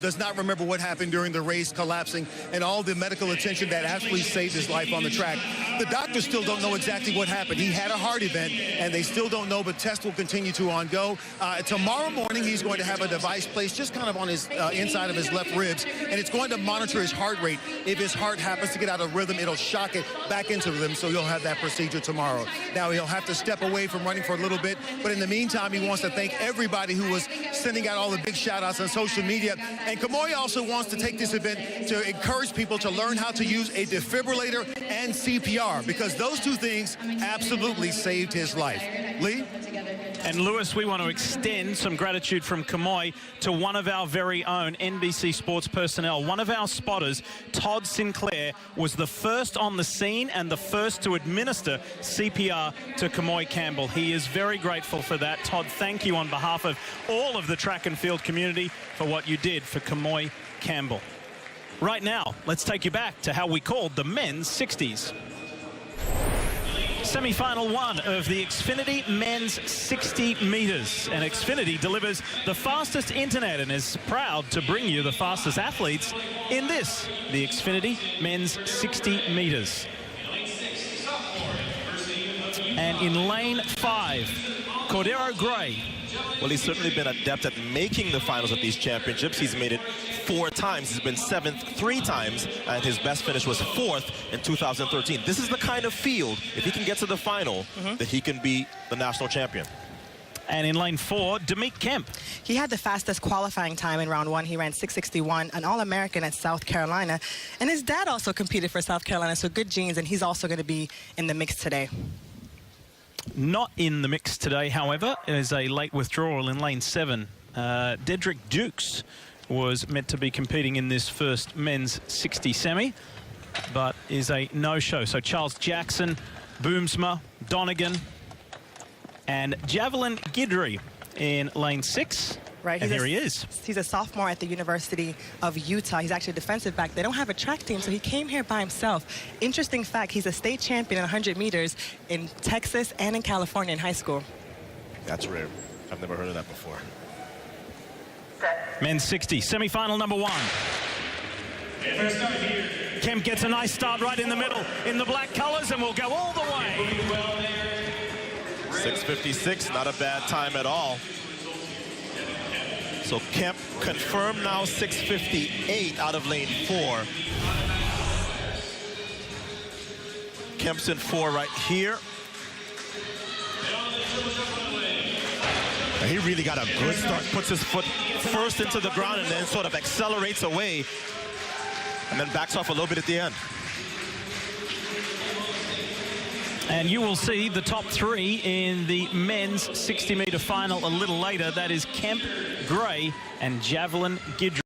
Does not remember what happened during the race collapsing and all the medical attention that actually saved his life on the track. The doctors still don't know exactly what happened. He had a heart event, and they still don't know, but tests will continue to go. Tomorrow morning, he's going to have a device placed just kind of on his inside of his left ribs, and it's going to monitor his heart rate. If his heart happens to get out of rhythm, it'll shock it back into rhythm, so he'll have that procedure tomorrow. Now, he'll have to step away from running for a little bit, but in the meantime, he wants to thank everybody who was sending out all the big shout-outs on social media. And Kamoy also wants to take this event to encourage people to learn how to use a defibrillator and CPR, because those two things absolutely saved his life. Lee? And Lewis, we want to extend some gratitude from Kamoy to one of our very own NBC Sports personnel. One of our spotters, Todd Sinclair, was the first on the scene and the first to administer CPR to Kamoy Campbell. He is very grateful for that. Todd, thank you on behalf of all of the track and field community for what you did for Kamoy Campbell. Right now, let's take you back to how we called the men's 60s. Semi-final one of the Xfinity men's 60 meters. And Xfinity delivers the fastest internet and is proud to bring you the fastest athletes in this, the Xfinity men's 60 meters. And in lane 5, Cordero Gray. Well, he's certainly been adept at making the finals of these championships. He's made it 4 times. He's been 7th 3 times, and his best finish was 4th in 2013. This is the kind of field, if he can get to the final, that he can be the national champion. And in lane 4, Demik Kemp. He had the fastest qualifying time in round 1. He ran 6:61, an All-American at South Carolina. And his dad also competed for South Carolina, so good genes, and he's also going to be in the mix today. Not in the mix today, however, is a late withdrawal in lane 7. Dedrick Dukes was meant to be competing in this first men's 60 semi, but is a no-show. So Charles Jackson, Boomsma, Donegan, and Javelin Guidry in lane 6. Right, and here he is. He's a sophomore at the University of Utah. He's actually a defensive back. They don't have a track team, so he came here by himself. Interesting fact, he's a state champion in 100 meters in Texas and in California in high school. That's rare. I've never heard of that before. Men's 60, semi-final number 1. Kemp gets a nice start right in the middle in the black colors and will go all the way. 6:56, not a bad time at all. So Kemp confirmed now 6:58 out of lane 4. Kemp's in 4 right here. And he really got a good start, puts his foot first into the ground and then sort of accelerates away and then backs off a little bit at the end. And you will see the top 3 in the men's 60-meter final a little later. That is Kemp, Gray, and Javelin Guidry.